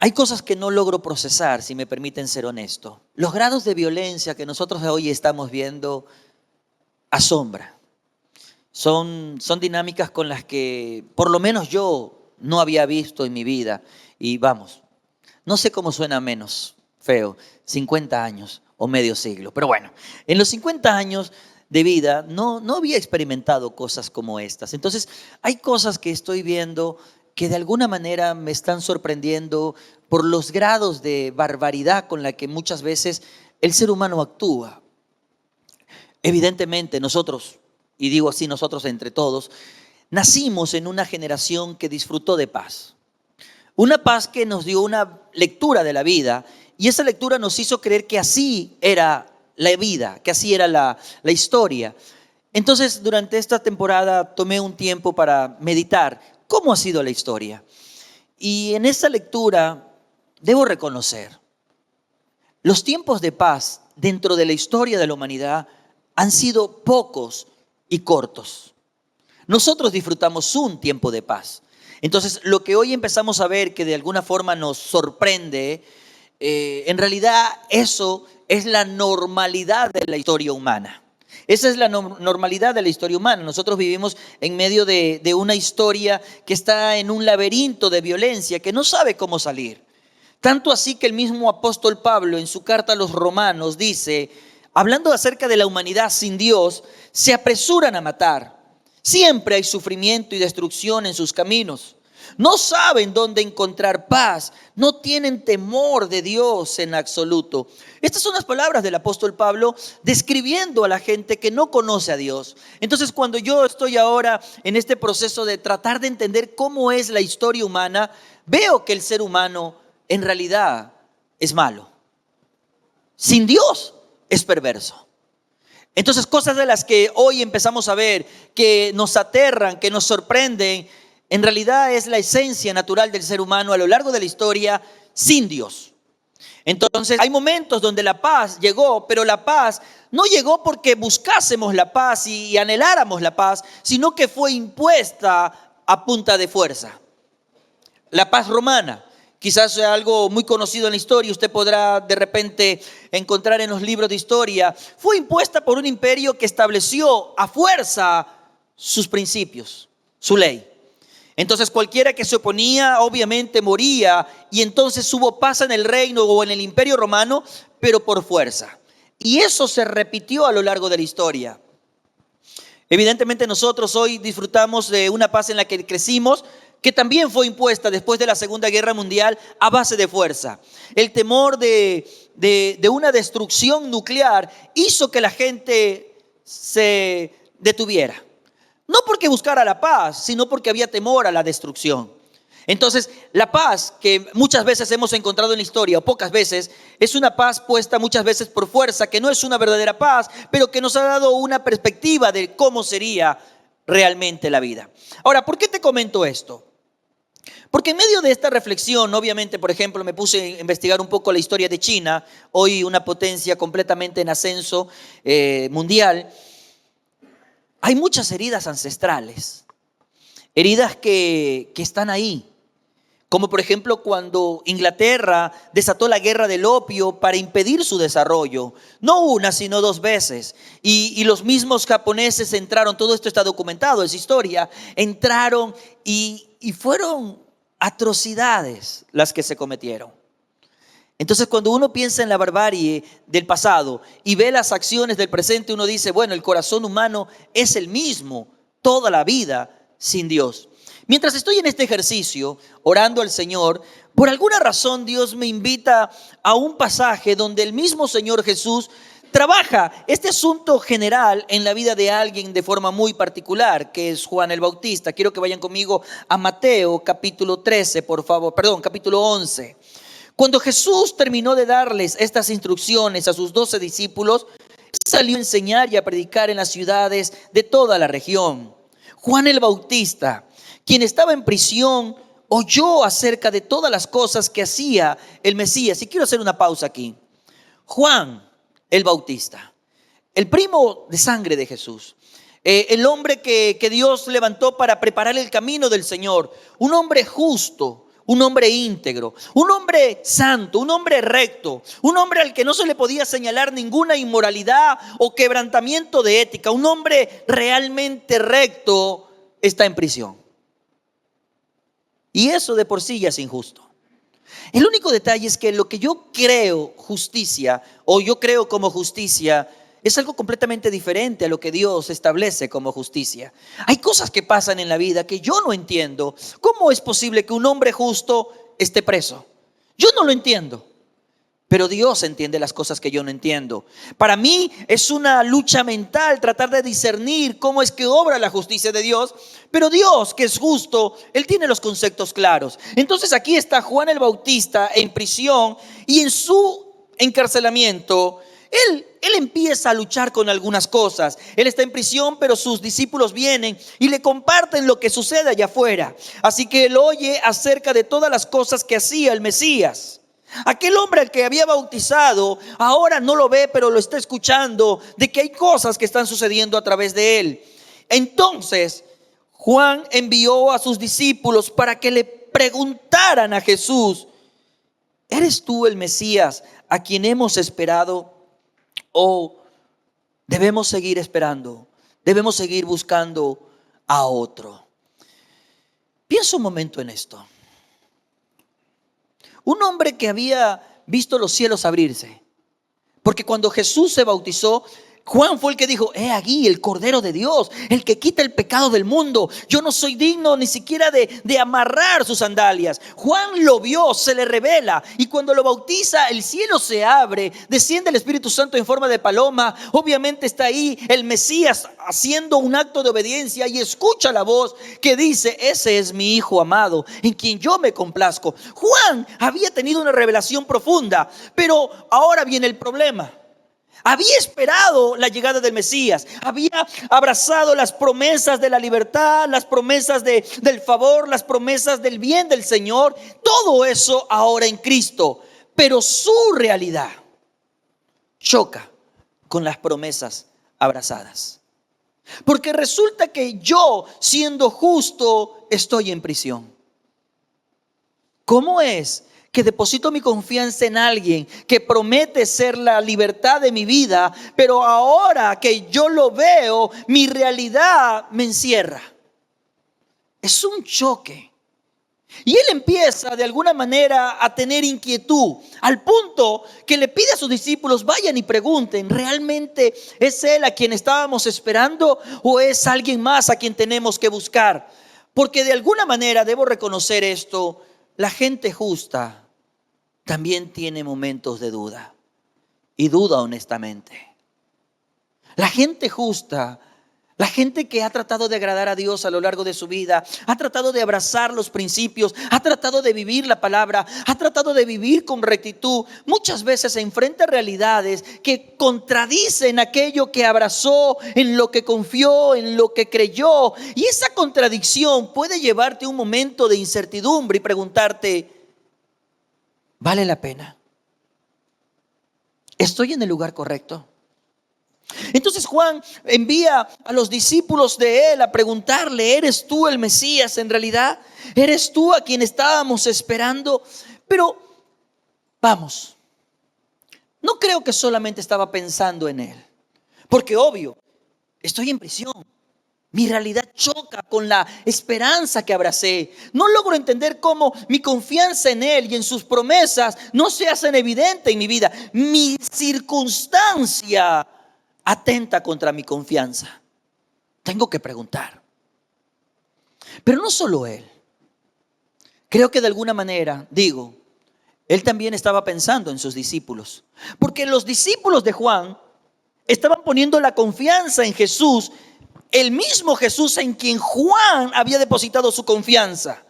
Hay cosas que no logro procesar, si me permiten ser honesto. Los grados de violencia que nosotros hoy estamos viendo asombran. Son dinámicas con las que por lo menos yo no había visto en mi vida. Y vamos, no sé cómo suena menos feo, 50 años o medio siglo. Pero bueno, en los 50 años de vida no había experimentado cosas como estas. Entonces, hay cosas que estoy viendo que de alguna manera me están sorprendiendo por los grados de barbaridad con la que muchas veces el ser humano actúa. Evidentemente nosotros, y digo así nosotros entre todos, nacimos en una generación que disfrutó de paz. Una paz que nos dio una lectura de la vida y esa lectura nos hizo creer que así era la vida, que así era la historia. Entonces, durante esta temporada tomé un tiempo para meditar cómo ha sido la historia. Y en esa lectura debo reconocer, los tiempos de paz dentro de la historia de la humanidad han sido pocos y cortos. Nosotros disfrutamos un tiempo de paz. Entonces, lo que hoy empezamos a ver que de alguna forma nos sorprende, en realidad eso es la normalidad de la historia humana. Esa es la normalidad de la historia humana. Nosotros vivimos en medio de una historia que está en un laberinto de violencia que no sabe cómo salir. Tanto así que el mismo apóstol Pablo en su carta a los Romanos dice, hablando acerca de la humanidad sin Dios, se apresuran a matar. Siempre hay sufrimiento y destrucción en sus caminos. No saben dónde encontrar paz. No tienen temor de Dios en absoluto. Estas son las palabras del apóstol Pablo describiendo a la gente que no conoce a Dios. Entonces, cuando yo estoy ahora en este proceso de tratar de entender cómo es la historia humana, veo que el ser humano en realidad es malo. Sin Dios es perverso. Entonces, cosas de las que hoy empezamos a ver, que nos aterran, que nos sorprenden, en realidad es la esencia natural del ser humano a lo largo de la historia sin Dios. Entonces, hay momentos donde la paz llegó, pero la paz no llegó porque buscásemos la paz y anheláramos la paz, sino que fue impuesta a punta de fuerza. La paz romana. Quizás sea algo muy conocido en la historia, usted podrá de repente encontrar en los libros de historia. Fue impuesta por un imperio que estableció a fuerza sus principios, su ley. Entonces cualquiera que se oponía obviamente moría y entonces hubo paz en el reino o en el imperio romano, pero por fuerza. Y eso se repitió a lo largo de la historia. Evidentemente nosotros hoy disfrutamos de una paz en la que crecimos, que también fue impuesta después de la Segunda Guerra Mundial a base de fuerza. El temor de una destrucción nuclear hizo que la gente se detuviera. No porque buscara la paz, sino porque había temor a la destrucción. Entonces, la paz que muchas veces hemos encontrado en la historia, o pocas veces, es una paz puesta muchas veces por fuerza, que no es una verdadera paz, pero que nos ha dado una perspectiva de cómo sería realmente la vida. Ahora, ¿por qué te comento esto? Porque en medio de esta reflexión, obviamente, por ejemplo, me puse a investigar un poco la historia de China, hoy una potencia completamente en ascenso mundial. Hay muchas heridas ancestrales, heridas que están ahí. Como por ejemplo cuando Inglaterra desató la guerra del opio para impedir su desarrollo. No una, sino dos veces. Y los mismos japoneses entraron, todo esto está documentado, es historia, entraron y fueron atrocidades las que se cometieron. Entonces cuando uno piensa en la barbarie del pasado y ve las acciones del presente, uno dice, bueno, el corazón humano es el mismo toda la vida sin Dios. Mientras estoy en este ejercicio, orando al Señor, por alguna razón Dios me invita a un pasaje donde el mismo Señor Jesús trabaja este asunto general en la vida de alguien de forma muy particular, que es Juan el Bautista. Quiero que vayan conmigo a Mateo capítulo 13, por favor, capítulo 11. Cuando Jesús terminó de darles estas instrucciones a sus 12 discípulos, salió a enseñar y a predicar en las ciudades de toda la región. Juan el Bautista, quien estaba en prisión, oyó acerca de todas las cosas que hacía el Mesías. Y quiero hacer una pausa aquí. Juan el Bautista, el primo de sangre de Jesús, el hombre que Dios levantó para preparar el camino del Señor, un hombre justo, un hombre íntegro, un hombre santo, un hombre recto, un hombre al que no se le podía señalar ninguna inmoralidad o quebrantamiento de ética, un hombre realmente recto, está en prisión. Y eso de por sí ya es injusto. El único detalle es que lo que yo creo justicia, o yo creo como justicia, es algo completamente diferente a lo que Dios establece como justicia. Hay cosas que pasan en la vida que yo no entiendo. ¿Cómo es posible que un hombre justo esté preso? Yo no lo entiendo. Pero Dios entiende las cosas que yo no entiendo. Para mí es una lucha mental tratar de discernir cómo es que obra la justicia de Dios. Pero Dios, que es justo, Él tiene los conceptos claros. Entonces aquí está Juan el Bautista en prisión, y en su encarcelamiento Él empieza a luchar con algunas cosas. Él está en prisión, pero sus discípulos vienen y le comparten lo que sucede allá afuera. Así que él oye acerca de todas las cosas que hacía el Mesías. Aquel hombre al que había bautizado ahora no lo ve, pero lo está escuchando, de que hay cosas que están sucediendo a través de él. Entonces Juan envió a sus discípulos para que le preguntaran a Jesús: ¿eres tú el Mesías a quien hemos esperado? ¿O debemos seguir esperando? ¿Debemos seguir buscando a otro? Piensa un momento en esto. Un hombre que había visto los cielos abrirse. Porque cuando Jesús se bautizó, Juan fue el que dijo: he aquí el Cordero de Dios, el que quita el pecado del mundo. Yo no soy digno ni siquiera de amarrar sus sandalias. Juan lo vio, se le revela, y cuando lo bautiza, el cielo se abre, desciende el Espíritu Santo en forma de paloma. Obviamente está ahí el Mesías haciendo un acto de obediencia, y escucha la voz que dice: ese es mi Hijo amado, en quien yo me complazco. Juan había tenido una revelación profunda, pero ahora viene el problema. Había esperado la llegada del Mesías, había abrazado las promesas de la libertad, las promesas del favor, las promesas del bien del Señor. Todo eso ahora en Cristo. Pero su realidad choca con las promesas abrazadas. Porque resulta que yo, siendo justo, estoy en prisión. ¿Cómo es que deposito mi confianza en alguien que promete ser la libertad de mi vida, pero ahora que yo lo veo, mi realidad me encierra? Es un choque. Y él empieza de alguna manera a tener inquietud, al punto que le pide a sus discípulos: vayan y pregunten, ¿realmente es él a quien estábamos esperando o es alguien más a quien tenemos que buscar? Porque de alguna manera debo reconocer esto: la gente justa también tiene momentos de duda, y duda honestamente. La gente justa, la gente que ha tratado de agradar a Dios a lo largo de su vida, ha tratado de abrazar los principios, ha tratado de vivir la palabra, ha tratado de vivir con rectitud, muchas veces se enfrenta a realidades que contradicen aquello que abrazó, en lo que confió, en lo que creyó. Y esa contradicción puede llevarte a un momento de incertidumbre y preguntarte: ¿vale la pena? ¿Estoy en el lugar correcto? Entonces Juan envía a los discípulos de él a preguntarle: ¿eres tú el Mesías en realidad? ¿Eres tú a quien estábamos esperando? Pero vamos, no creo que solamente estaba pensando en él, porque obvio, estoy en prisión. Mi realidad choca con la esperanza que abracé. No logro entender cómo mi confianza en Él y en sus promesas no se hacen evidente en mi vida. Mi circunstancia atenta contra mi confianza. Tengo que preguntar. Pero no solo él. Creo que de alguna manera, él también estaba pensando en sus discípulos. Porque los discípulos de Juan estaban poniendo la confianza en Jesús, el mismo Jesús en quien Juan había depositado su confianza.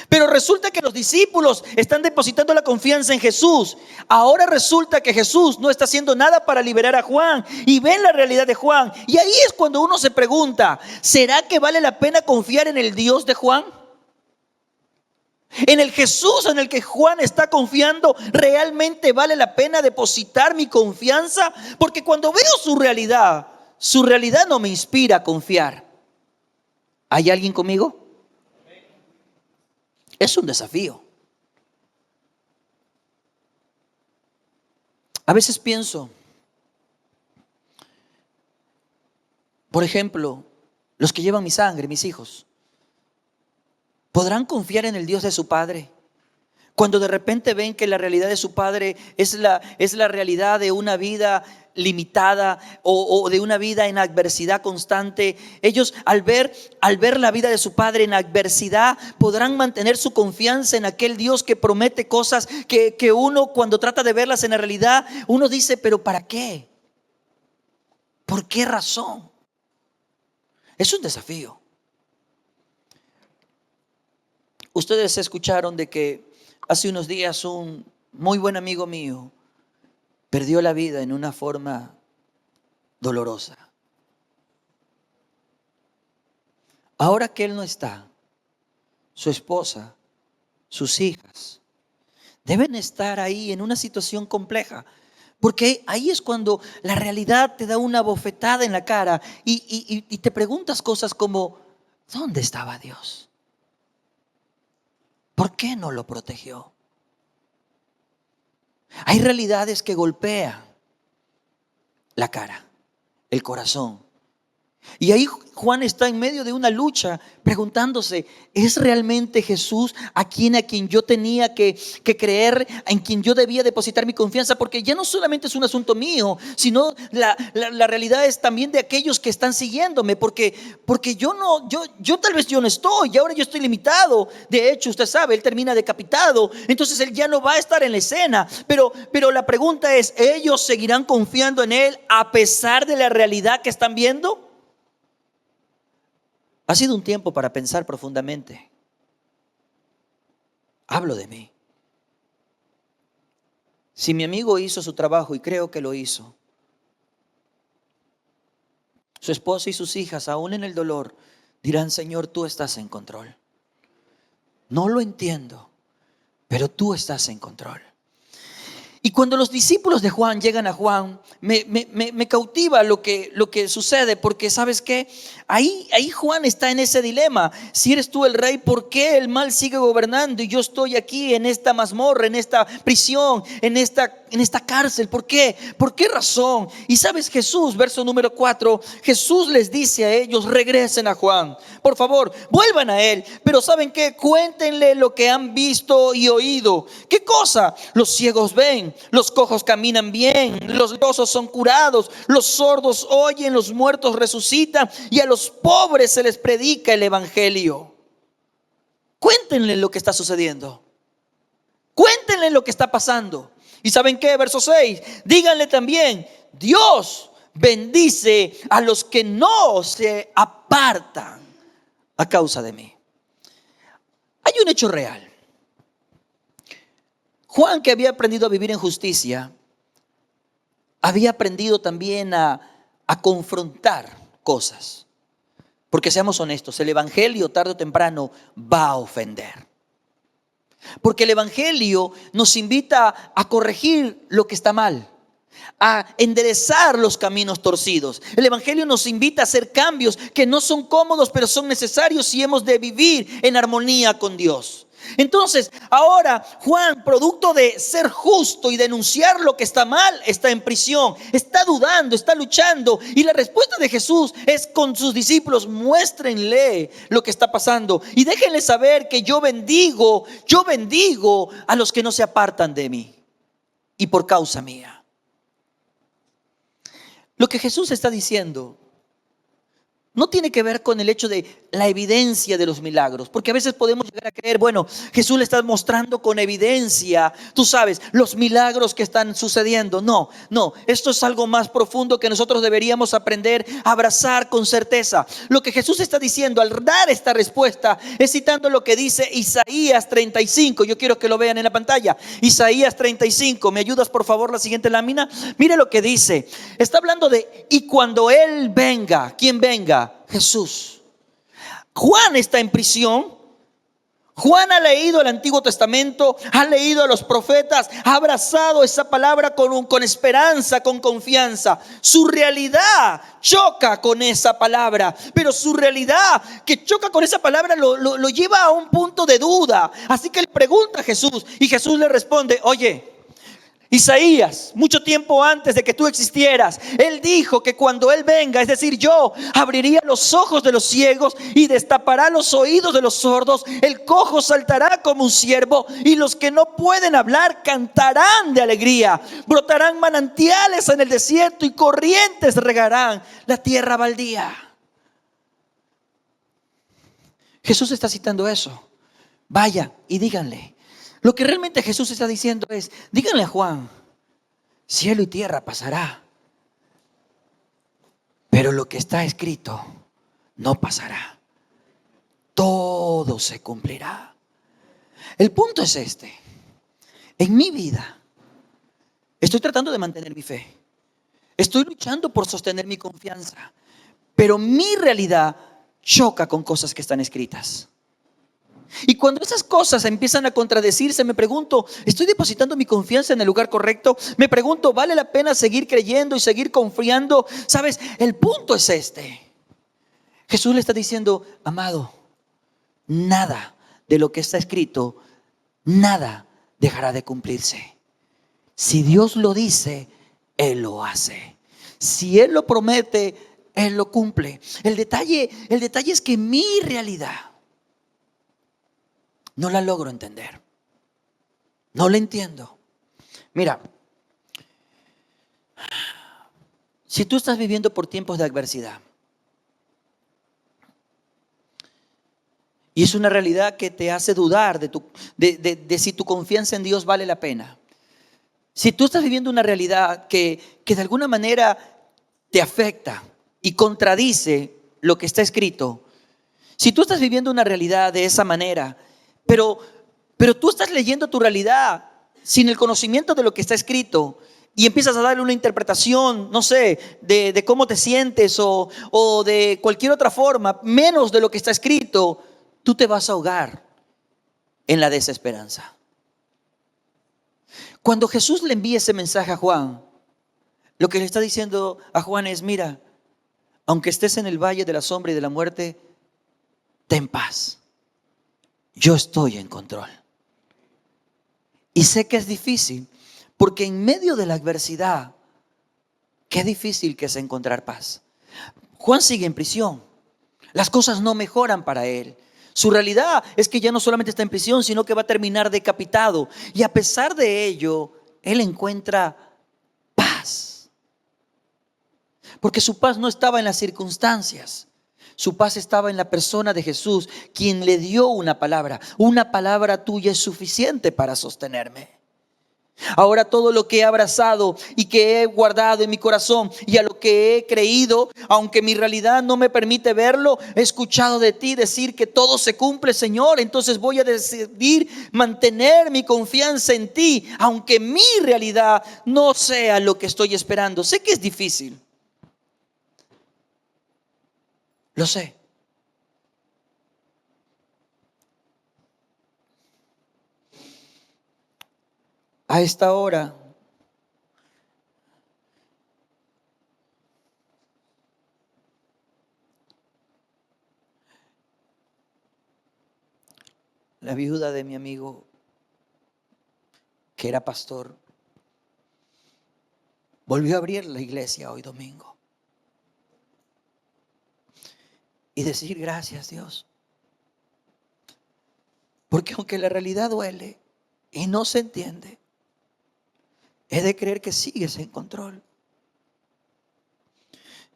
Pero resulta que los discípulos están depositando la confianza en Jesús. Ahora resulta que Jesús no está haciendo nada para liberar a Juan, y ven la realidad de Juan. Y ahí es cuando uno se pregunta: ¿será que vale la pena confiar en el Dios de Juan? En el Jesús en el que Juan está confiando, ¿realmente vale la pena depositar mi confianza? Porque cuando veo su realidad no me inspira a confiar. ¿Hay alguien conmigo? Es un desafío. A veces pienso, por ejemplo, los que llevan mi sangre, mis hijos, ¿podrán confiar en el Dios de su padre? Cuando de repente ven que la realidad de su padre es la realidad de una vida limitada o de una vida en adversidad constante, ellos al ver la vida de su padre en adversidad podrán mantener su confianza en aquel Dios que promete cosas que uno, cuando trata de verlas en la realidad, uno dice, pero ¿para qué? ¿Por qué razón? Es un desafío. Ustedes escucharon de que hace unos días un muy buen amigo mío perdió la vida en una forma dolorosa. Ahora que él no está, su esposa, sus hijas, deben estar ahí en una situación compleja. Porque ahí es cuando la realidad te da una bofetada en la cara y te preguntas cosas como, ¿dónde estaba Dios? ¿Por qué no lo protegió? Hay realidades que golpean la cara, el corazón. Y ahí Juan está en medio de una lucha preguntándose, ¿es realmente Jesús a quien yo tenía que creer, en quien yo debía depositar mi confianza? Porque ya no solamente es un asunto mío, sino la realidad es también de aquellos que están siguiéndome, porque yo tal vez yo no estoy, y ahora yo estoy limitado. De hecho, usted sabe, él termina decapitado, entonces él ya no va a estar en la escena. Pero la pregunta es, ¿ellos seguirán confiando en él a pesar de la realidad que están viendo? Ha sido un tiempo para pensar profundamente. Hablo de mí. Si mi amigo hizo su trabajo, y creo que lo hizo, su esposa y sus hijas, aún en el dolor, dirán, Señor, tú estás en control. No lo entiendo, pero tú estás en control. Y cuando los discípulos de Juan llegan a Juan, me cautiva lo que sucede, porque ¿sabes qué? Ahí Juan está en ese dilema. Si eres tú el rey, ¿por qué el mal sigue gobernando? Y yo estoy aquí en esta mazmorra, en esta prisión, en esta cárcel. ¿Por qué? ¿Por qué razón? Y sabes, Jesús, verso número 4, Jesús les dice a ellos, regresen a Juan. Por favor, vuelvan a él. Pero ¿saben qué? Cuéntenle lo que han visto y oído. ¿Qué cosa? Los ciegos ven, los cojos caminan bien, los leprosos son curados, los sordos oyen, los muertos resucitan y a los pobres se les predica el evangelio. Cuéntenle lo que está sucediendo. Cuéntenle lo que está pasando. ¿Y saben qué? Verso 6. Díganle también, Dios bendice a los que no se apartan a causa de mí. Hay un hecho real. Juan, que había aprendido a vivir en justicia, había aprendido también a confrontar cosas. Porque seamos honestos, el evangelio tarde o temprano va a ofender. Porque el evangelio nos invita a corregir lo que está mal, a enderezar los caminos torcidos. El evangelio nos invita a hacer cambios que no son cómodos, pero son necesarios si hemos de vivir en armonía con Dios. Entonces, ahora Juan, producto de ser justo y denunciar lo que está mal, está en prisión, está dudando, está luchando. Y la respuesta de Jesús es con sus discípulos, muéstrenle lo que está pasando y déjenle saber que yo bendigo a los que no se apartan de mí y por causa mía. Lo que Jesús está diciendo no tiene que ver con el hecho de la evidencia de los milagros, porque a veces podemos llegar a creer, bueno, Jesús le está mostrando con evidencia, tú sabes, los milagros que están sucediendo. No, esto es algo más profundo que nosotros deberíamos aprender a abrazar con certeza. Lo que Jesús está diciendo al dar esta respuesta es citando lo que dice Isaías 35. Yo quiero que lo vean en la pantalla. Isaías 35, ¿me ayudas por favor la siguiente lámina? Mire lo que dice. Está hablando de, y cuando Él venga, ¿quién venga? Jesús. Juan está en prisión. Juan ha leído el Antiguo Testamento, ha leído a los profetas, ha abrazado esa palabra con esperanza, con confianza. Su realidad choca con esa palabra, pero su realidad que choca con esa palabra lo lleva a un punto de duda. Así que le pregunta a Jesús y Jesús le responde, oye, Isaías, mucho tiempo antes de que tú existieras, él dijo que cuando él venga, es decir, yo abriría los ojos de los ciegos y destapará los oídos de los sordos. El cojo saltará como un ciervo y los que no pueden hablar cantarán de alegría. Brotarán manantiales en el desierto y corrientes regarán la tierra baldía. Jesús está citando eso. Vaya y díganle. Lo que realmente Jesús está diciendo es, díganle a Juan, cielo y tierra pasará, pero lo que está escrito no pasará. Todo se cumplirá. El punto es este. En mi vida, estoy tratando de mantener mi fe. Estoy luchando por sostener mi confianza, pero mi realidad choca con cosas que están escritas. Y cuando esas cosas empiezan a contradecirse, me pregunto, ¿estoy depositando mi confianza en el lugar correcto? Me pregunto, ¿vale la pena seguir creyendo y seguir confiando? ¿Sabes? El punto es este. Jesús le está diciendo, amado, nada de lo que está escrito, nada dejará de cumplirse. Si Dios lo dice, Él lo hace. Si Él lo promete, Él lo cumple. El detalle es que mi realidad no la logro entender. No la entiendo. Mira, si tú estás viviendo por tiempos de adversidad y es una realidad que te hace dudar de si tu confianza en Dios vale la pena. Si tú estás viviendo una realidad que de alguna manera te afecta y contradice lo que está escrito, si tú estás viviendo una realidad de esa manera, pero tú estás leyendo tu realidad sin el conocimiento de lo que está escrito y empiezas a darle una interpretación, no sé, de cómo te sientes o de cualquier otra forma, menos de lo que está escrito, tú te vas a ahogar en la desesperanza. Cuando Jesús le envía ese mensaje a Juan, lo que le está diciendo a Juan es, mira, aunque estés en el valle de la sombra y de la muerte, ten paz. Yo estoy en control. Y sé que es difícil, porque en medio de la adversidad, qué difícil que es encontrar paz. Juan sigue en prisión. Las cosas no mejoran para él. Su realidad es que ya no solamente está en prisión, sino que va a terminar decapitado. Y a pesar de ello, él encuentra paz. Porque su paz no estaba en las circunstancias. Su paz estaba en la persona de Jesús, quien le dio una palabra. Una palabra tuya es suficiente para sostenerme. Ahora todo lo que he abrazado y que he guardado en mi corazón y a lo que he creído, aunque mi realidad no me permite verlo, he escuchado de ti decir que todo se cumple, Señor. Entonces voy a decidir mantener mi confianza en ti, aunque mi realidad no sea lo que estoy esperando. Sé que es difícil. Lo sé. A esta hora, la viuda de mi amigo, que era pastor, volvió a abrir la iglesia hoy domingo y decir gracias, Dios. Porque aunque la realidad duele y no se entiende, he de creer que sigues en control.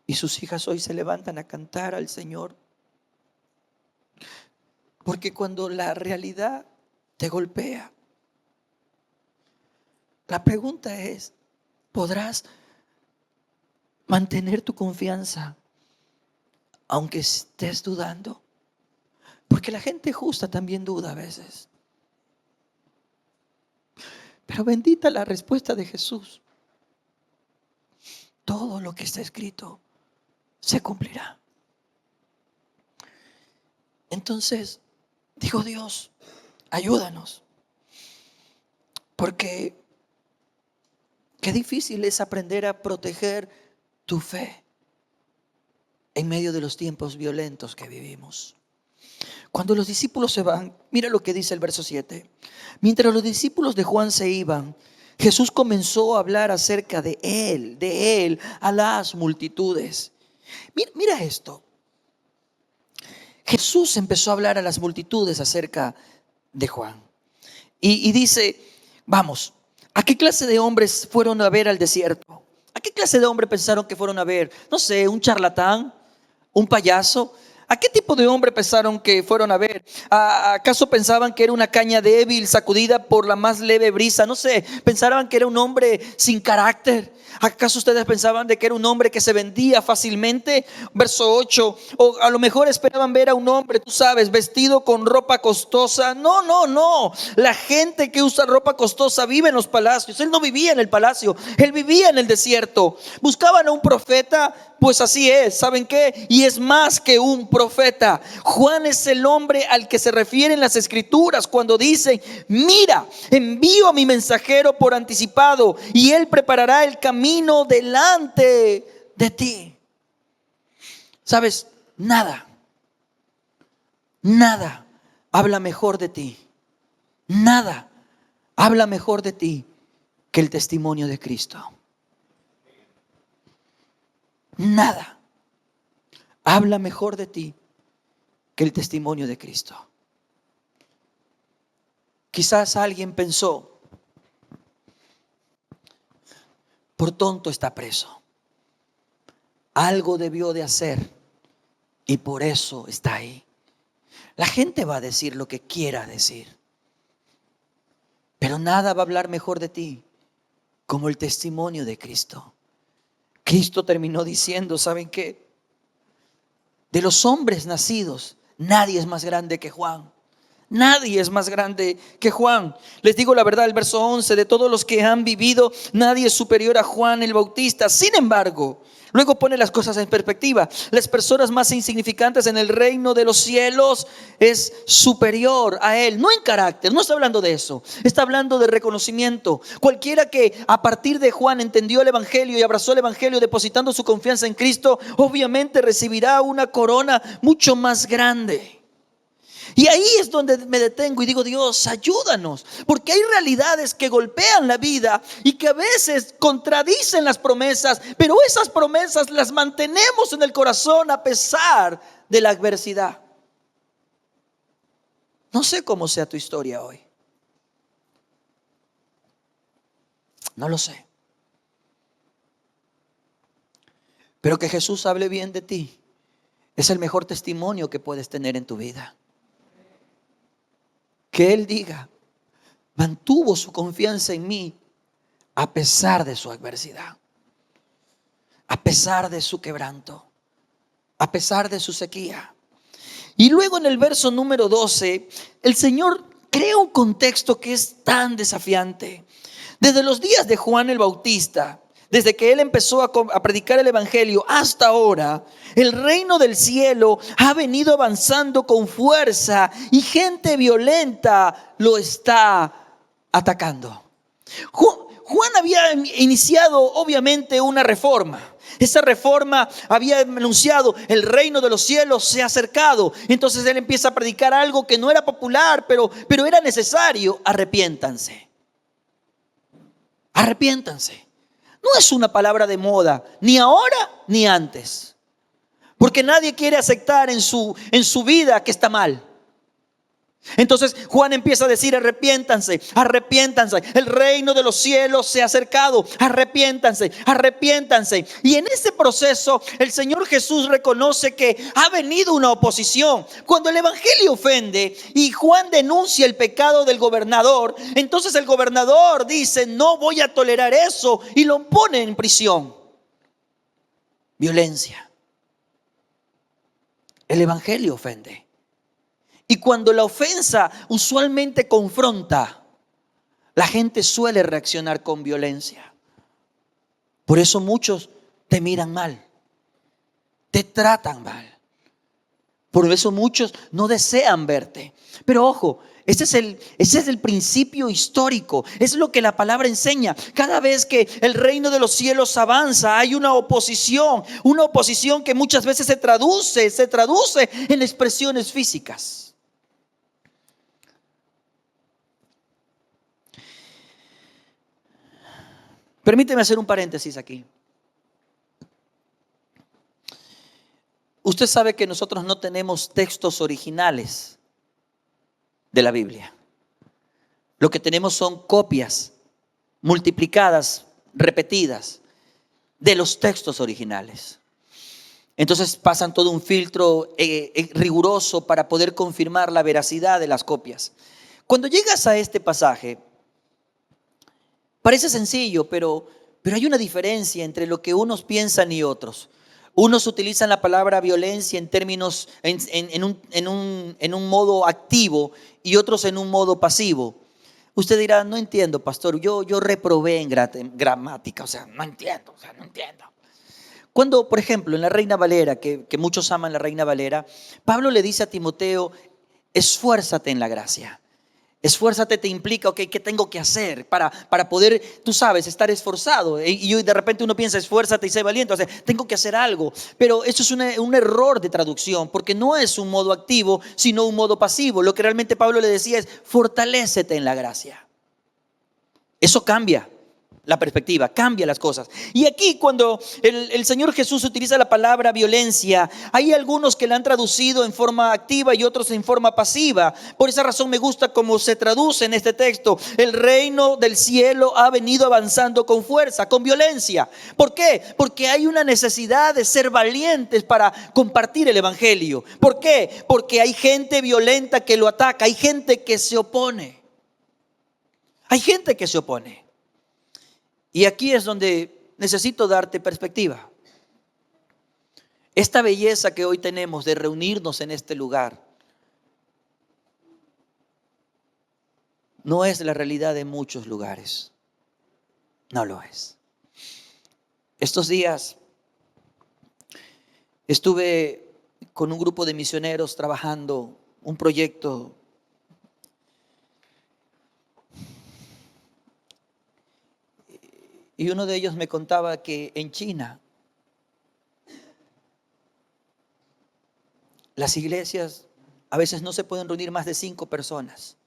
Y sus hijas hoy se levantan a cantar al Señor. Porque cuando la realidad te golpea, la pregunta es, ¿podrás mantener tu confianza aunque estés dudando? Porque la gente justa también duda a veces. Pero bendita la respuesta de Jesús. Todo lo que está escrito se cumplirá. Entonces, digo, Dios, ayúdanos. Porque qué difícil es aprender a proteger tu fe en medio de los tiempos violentos que vivimos. Cuando los discípulos se van, mira lo que dice el verso 7. Mientras los discípulos de Juan se iban, Jesús comenzó a hablar acerca de Él a las multitudes. Mira esto. Jesús empezó a hablar a las multitudes acerca de Juan. Y dice, vamos, ¿a qué clase de hombres fueron a ver al desierto? ¿A qué clase de hombre pensaron que fueron a ver? No sé, un charlatán, un payaso. ¿A qué tipo de hombre pensaron que fueron a ver? ¿Acaso pensaban que era una caña débil sacudida por la más leve brisa? No sé, pensaban que era un hombre sin carácter. ¿Acaso ustedes pensaban de que era un hombre que se vendía fácilmente? Verso 8. O a lo mejor esperaban ver a un hombre, tú sabes, vestido con ropa costosa. No, no, no. La gente que usa ropa costosa vive en los palacios. Él no vivía en el palacio, él vivía en el desierto. Buscaban a un profeta. Pues así es, ¿saben qué? Y es más que un profeta. Juan es el hombre al que se refieren las escrituras cuando dicen, mira, envío a mi mensajero por anticipado y él preparará el camino delante de ti. ¿Sabes? Nada habla mejor de ti. Nada habla mejor de ti que el testimonio de Cristo. Nada habla mejor de ti que el testimonio de Cristo. Quizás alguien pensó, por tonto está preso. Algo debió de hacer y por eso está ahí. La gente va a decir lo que quiera decir, pero nada va a hablar mejor de ti como el testimonio de Cristo. Cristo terminó diciendo, ¿saben qué? De los hombres nacidos, nadie es más grande que Juan. Nadie es más grande que Juan. Les digo la verdad, el verso 11, de todos los que han vivido, nadie es superior a Juan el Bautista. Sin embargo, luego pone las cosas en perspectiva. Las personas más insignificantes en el reino de los cielos es superior a él. No en carácter, no está hablando de eso. Está hablando de reconocimiento. Cualquiera que a partir de Juan entendió el evangelio y abrazó el evangelio depositando su confianza en Cristo, obviamente recibirá una corona mucho más grande. Y ahí es donde me detengo y digo, Dios, ayúdanos, porque hay realidades que golpean la vida y que a veces contradicen las promesas, pero esas promesas las mantenemos en el corazón a pesar de la adversidad. No sé cómo sea tu historia hoy. No lo sé. Pero que Jesús hable bien de ti es el mejor testimonio que puedes tener en tu vida. Que Él diga, mantuvo su confianza en mí a pesar de su adversidad, a pesar de su quebranto, a pesar de su sequía. Y luego en el verso número 12, el Señor crea un contexto que es tan desafiante. Desde los días de Juan el Bautista, desde que él empezó a predicar el evangelio hasta ahora, el reino del cielo ha venido avanzando con fuerza y gente violenta lo está atacando. Juan había iniciado obviamente una reforma. Esa reforma había anunciado, el reino de los cielos se ha acercado. Entonces él empieza a predicar algo que no era popular, pero era necesario. Arrepiéntanse. Arrepiéntanse. No es una palabra de moda, ni ahora ni antes. Porque nadie quiere aceptar en su vida que está mal. Entonces Juan empieza a decir, arrepiéntanse, arrepiéntanse. El reino de los cielos se ha acercado. Arrepiéntanse, arrepiéntanse. Y en ese proceso el Señor Jesús reconoce que ha venido una oposición. Cuando el evangelio ofende y Juan denuncia el pecado del gobernador, entonces el gobernador dice, no voy a tolerar eso, y lo pone en prisión. Violencia. El evangelio ofende. Y cuando la ofensa usualmente confronta, la gente suele reaccionar con violencia. Por eso muchos te miran mal, te tratan mal. Por eso muchos no desean verte. Pero ojo, ese es el principio histórico. Es lo que la palabra enseña. Cada vez que el reino de los cielos avanza, hay una oposición que muchas veces se traduce en expresiones físicas. Permíteme hacer un paréntesis aquí. Usted sabe que nosotros no tenemos textos originales de la Biblia. Lo que tenemos son copias multiplicadas, repetidas, de los textos originales. Entonces pasan todo un filtro riguroso para poder confirmar la veracidad de las copias. Cuando llegas a este pasaje, parece sencillo, pero hay una diferencia entre lo que unos piensan y otros. Unos utilizan la palabra violencia en términos, en un modo activo y otros en un modo pasivo. Usted dirá, no entiendo, pastor, yo reprobé en gramática, no entiendo. Cuando, por ejemplo, en la Reina Valera, que muchos aman la Reina Valera, Pablo le dice a Timoteo, esfuérzate en la gracia. Esfuérzate te implica, ok, ¿qué tengo que hacer para poder, tú sabes, estar esforzado? Y de repente uno piensa, esfuérzate y sé valiente, tengo que hacer algo. Pero eso es un error de traducción, porque no es un modo activo, sino un modo pasivo. Lo que realmente Pablo le decía es, fortalécete en la gracia. Eso cambia la perspectiva, cambia las cosas. Y aquí cuando el Señor Jesús utiliza la palabra violencia, hay algunos que la han traducido en forma activa y otros en forma pasiva. Por esa razón me gusta cómo se traduce en este texto. El reino del cielo ha venido avanzando con fuerza, con violencia. ¿Por qué? Porque hay una necesidad de ser valientes para compartir el evangelio. ¿Por qué? Porque hay gente violenta que lo ataca, hay gente que se opone. Hay gente que se opone. Y aquí es donde necesito darte perspectiva. Esta belleza que hoy tenemos de reunirnos en este lugar no es la realidad de muchos lugares. No lo es. Estos días estuve con un grupo de misioneros trabajando un proyecto. Y uno de ellos me contaba que en China las iglesias a veces no se pueden reunir más de 5 personas.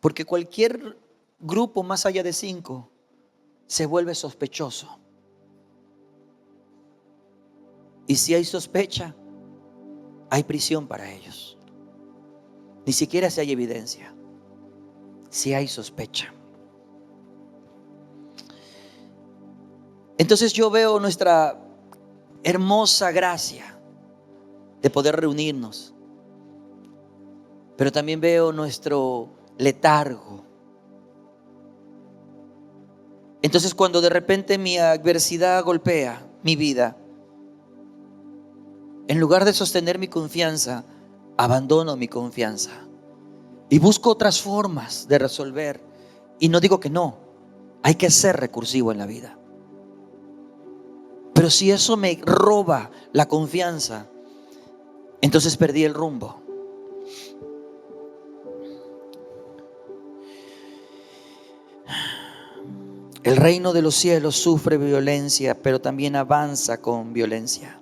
Porque cualquier grupo más allá de 5 se vuelve sospechoso. Y si hay sospecha, hay prisión para ellos. Ni siquiera si hay evidencia. Si hay sospecha. Entonces yo veo nuestra hermosa gracia de poder reunirnos, pero también veo nuestro letargo. Entonces cuando de repente mi adversidad golpea mi vida, en lugar de sostener mi confianza, abandono mi confianza y busco otras formas de resolver. Y no digo que no, hay que ser recursivo en la vida. Pero si eso me roba la confianza, entonces perdí el rumbo. El reino de los cielos sufre violencia, pero también avanza con violencia.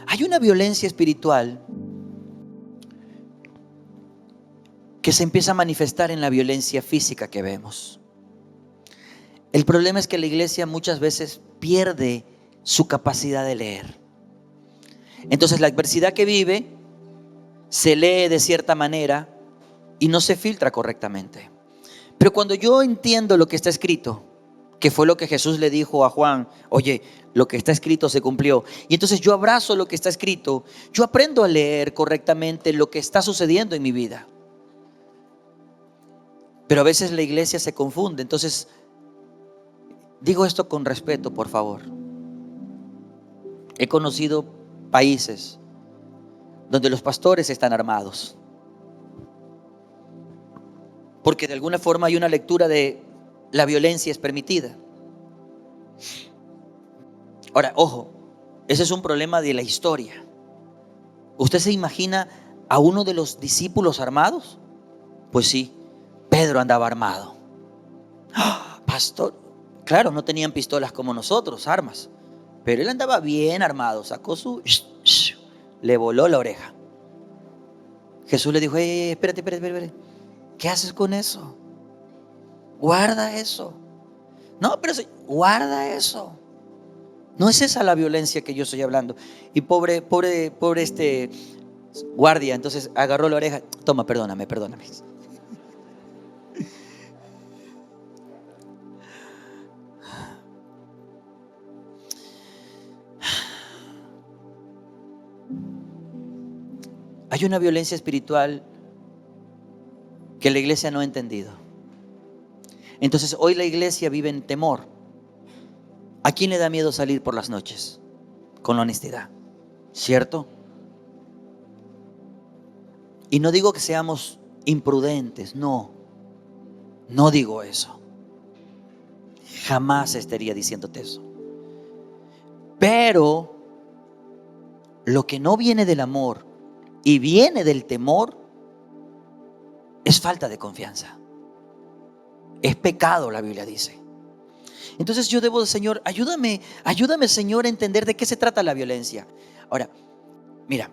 Hay una violencia espiritual que se empieza a manifestar en la violencia física que vemos. El problema es que la iglesia muchas veces pierde su capacidad de leer. Entonces la adversidad que vive se lee de cierta manera y no se filtra correctamente. Pero cuando yo entiendo lo que está escrito, que fue lo que Jesús le dijo a Juan, oye, lo que está escrito se cumplió. Y entonces yo abrazo lo que está escrito, yo aprendo a leer correctamente lo que está sucediendo en mi vida. Pero a veces la iglesia se confunde. Entonces, digo esto con respeto, por favor. He conocido países donde los pastores están armados, porque de alguna forma hay una lectura de la violencia es permitida. Ahora, ojo, ese es un problema de la historia. ¿Usted se imagina a uno de los discípulos armados? Pues sí, Pedro andaba armado. ¡Ah! Pastor, claro, no tenían pistolas como nosotros, armas, pero él andaba bien armado, sacó le voló la oreja. Jesús le dijo, espérate, ¿qué haces con eso? Guarda eso. No, pero guarda eso. No es esa la violencia que yo estoy hablando. Y pobre guardia, entonces agarró la oreja. Toma, perdóname. Hay una violencia espiritual que la iglesia no ha entendido. Entonces hoy la iglesia vive en temor. ¿A quién le da miedo salir por las noches? Con la honestidad, ¿cierto? Y no digo que seamos imprudentes, no digo eso. Jamás estaría diciéndote eso. Pero lo que no viene del amor y viene del temor es falta de confianza. Es pecado, la Biblia dice. Entonces yo debo, Señor, ayúdame Señor a entender de qué se trata la violencia. Ahora, mira,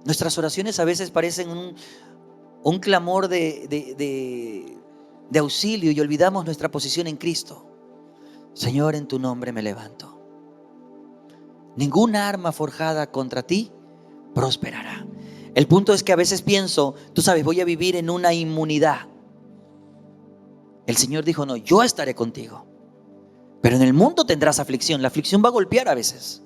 nuestras oraciones a veces parecen un clamor de auxilio y olvidamos nuestra posición en Cristo. Señor, en tu nombre me levanto. Ninguna arma forjada contra ti prosperará. El punto es que a veces pienso, tú sabes, voy a vivir en una inmunidad. El Señor dijo, no, yo estaré contigo. Pero en el mundo tendrás aflicción. La aflicción va a golpear a veces.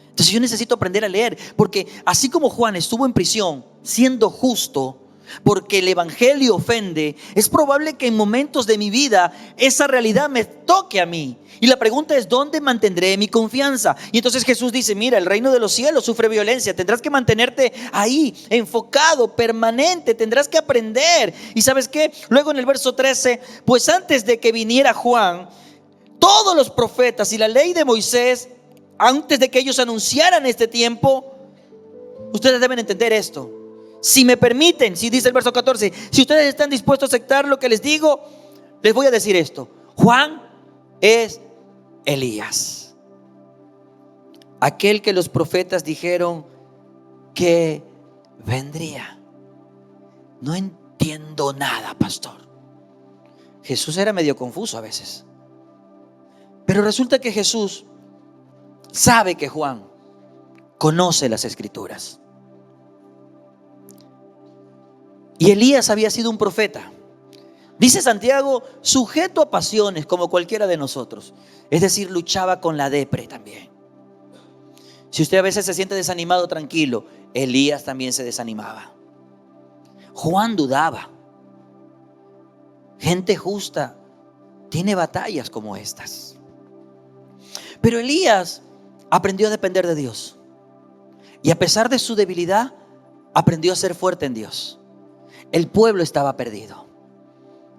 Entonces yo necesito aprender a leer. Porque así como Juan estuvo en prisión siendo justo, porque el evangelio ofende, es probable que en momentos de mi vida esa realidad me toque a mí. Y la pregunta es, ¿dónde mantendré mi confianza? Y entonces Jesús dice, mira, el reino de los cielos sufre violencia. Tendrás que mantenerte ahí, enfocado, permanente. Tendrás que aprender. ¿Y sabes qué? Luego en el verso 13, pues antes de que viniera Juan, todos los profetas y la ley de Moisés, antes de que ellos anunciaran este tiempo, ustedes deben entender esto. Si me permiten, si dice el verso 14, si ustedes están dispuestos a aceptar lo que les digo, les voy a decir esto. Juan es Elías, aquel que los profetas dijeron que vendría. No entiendo nada, pastor. Jesús era medio confuso a veces. Pero resulta que Jesús sabe que Juan conoce las Escrituras. Y Elías había sido un profeta. Dice Santiago, sujeto a pasiones como cualquiera de nosotros. Es decir, luchaba con la depre también. Si usted a veces se siente desanimado, tranquilo, Elías también se desanimaba. Juan dudaba. Gente justa tiene batallas como estas. Pero Elías aprendió a depender de Dios. Y a pesar de su debilidad, aprendió a ser fuerte en Dios. El pueblo estaba perdido.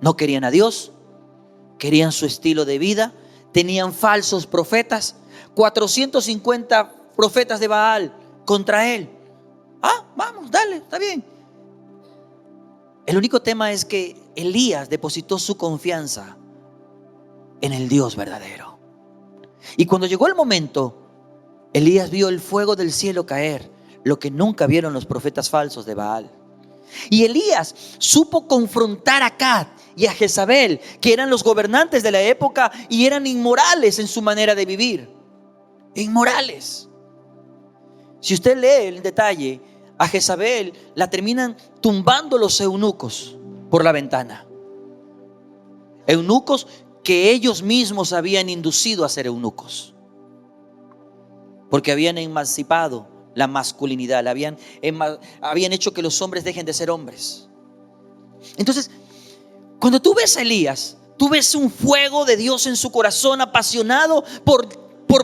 No querían a Dios, querían su estilo de vida, tenían falsos profetas, 450 profetas de Baal contra él. Vamos, dale, está bien. El único tema es que Elías depositó su confianza en el Dios verdadero. Y cuando llegó el momento, Elías vio el fuego del cielo caer, lo que nunca vieron los profetas falsos de Baal. Y Elías supo confrontar a Acab y a Jezabel, que eran los gobernantes de la época y eran inmorales en su manera de vivir. Inmorales. Si usted lee el detalle, a Jezabel la terminan tumbando los eunucos por la ventana. Eunucos que ellos mismos habían inducido a ser eunucos, porque habían emancipado la masculinidad, habían hecho que los hombres dejen de ser hombres. Entonces, cuando tú ves a Elías, tú ves un fuego de Dios en su corazón, apasionado por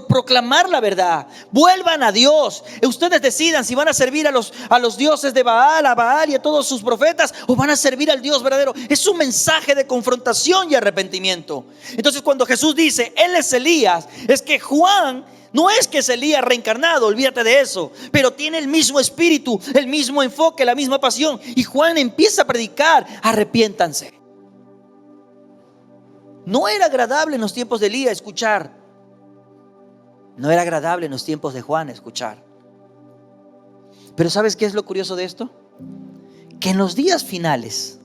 proclamar la verdad. Vuelvan a Dios. Ustedes decidan si van a servir a los dioses de Baal, a Baal y a todos sus profetas, o van a servir al Dios verdadero. Es un mensaje de confrontación y arrepentimiento. Entonces, cuando Jesús dice, Él es Elías, es que Juan no es que es Elías reencarnado, olvídate de eso, pero tiene el mismo espíritu, el mismo enfoque, la misma pasión. Y Juan empieza a predicar, arrepiéntanse. No era agradable en los tiempos de Elías escuchar. No era agradable en los tiempos de Juan escuchar. Pero ¿sabes qué es lo curioso de esto? Que en los días finales,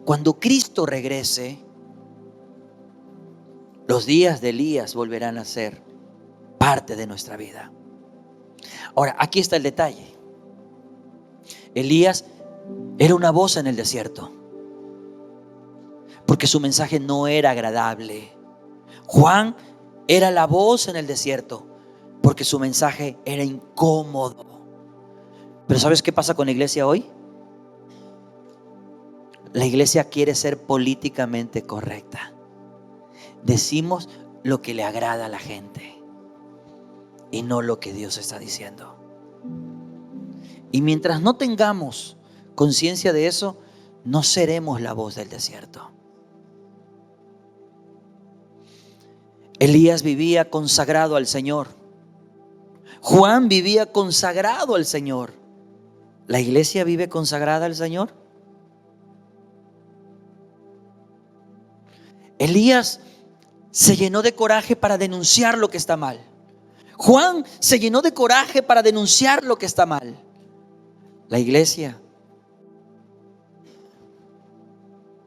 Cuando Cristo regrese, los días de Elías volverán a ser parte de nuestra vida. Ahora, aquí está el detalle. Elías era una voz en el desierto, porque su mensaje no era agradable. Juan era la voz en el desierto, porque su mensaje era incómodo. Pero ¿sabes qué pasa con la iglesia hoy? La iglesia quiere ser políticamente correcta. Decimos lo que le agrada a la gente y no lo que Dios está diciendo. Y mientras no tengamos conciencia de eso, no seremos la voz del desierto. Elías vivía consagrado al Señor. Juan vivía consagrado al Señor. ¿La iglesia vive consagrada al Señor? Elías se llenó de coraje para denunciar lo que está mal. Juan se llenó de coraje para denunciar lo que está mal. La iglesia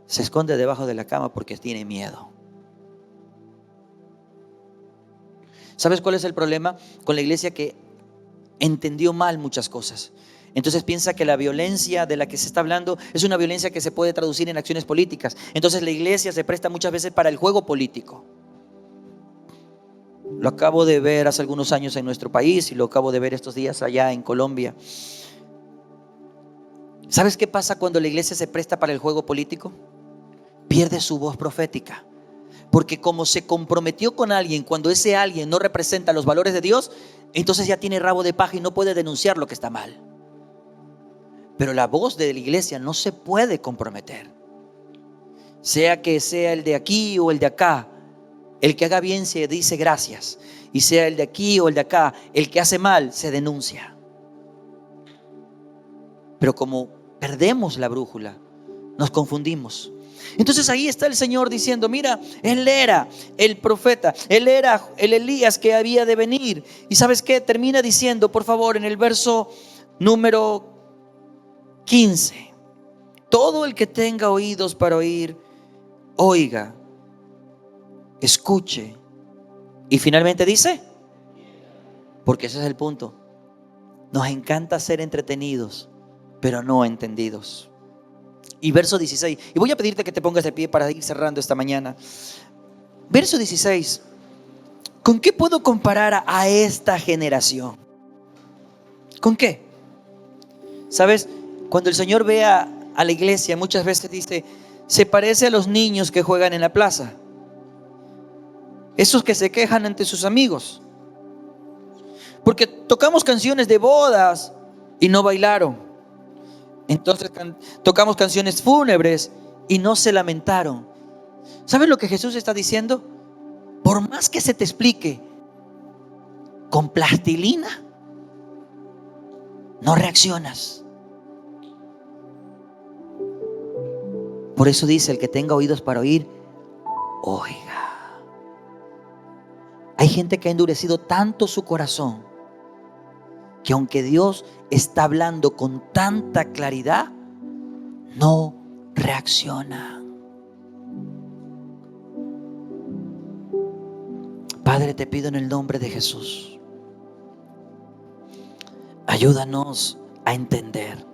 se esconde debajo de la cama porque tiene miedo. ¿Sabes cuál es el problema con la iglesia? Que entendió mal muchas cosas. Entonces piensa que la violencia de la que se está hablando es una violencia que se puede traducir en acciones políticas. Entonces la iglesia se presta muchas veces para el juego político. Lo acabo de ver hace algunos años en nuestro país y lo acabo de ver estos días allá en Colombia. ¿Sabes qué pasa cuando la iglesia se presta para el juego político? Pierde su voz profética. Porque como se comprometió con alguien, cuando ese alguien no representa los valores de Dios, entonces ya tiene rabo de paja y no puede denunciar lo que está mal. Pero la voz de la iglesia no se puede comprometer. Sea que sea el de aquí o el de acá, el que haga bien se dice gracias. Y sea el de aquí o el de acá, el que hace mal se denuncia. Pero como perdemos la brújula, nos confundimos. Entonces ahí está el Señor diciendo: mira, Él era el profeta, Él era el Elías que había de venir. Y ¿sabes qué? Termina diciendo, por favor, en el verso número 15: todo el que tenga oídos para oír, oiga, escuche. Y finalmente dice, porque ese es el punto, nos encanta ser entretenidos, pero no entendidos. Y verso 16, y voy a pedirte que te pongas de pie para ir cerrando esta mañana. Verso 16: ¿con qué puedo comparar a esta generación? ¿Con qué? ¿Sabes? Cuando el Señor ve a la iglesia, muchas veces dice, se parece a los niños que juegan en la plaza, esos que se quejan ante sus amigos, porque tocamos canciones de bodas y no bailaron. Entonces tocamos canciones fúnebres y no se lamentaron. ¿Sabes lo que Jesús está diciendo? Por más que se te explique con plastilina, no reaccionas. Por eso dice, el que tenga oídos para oír, oiga. Hay gente que ha endurecido tanto su corazón que aunque Dios está hablando con tanta claridad, no reacciona. Padre, te pido en el nombre de Jesús, ayúdanos a entender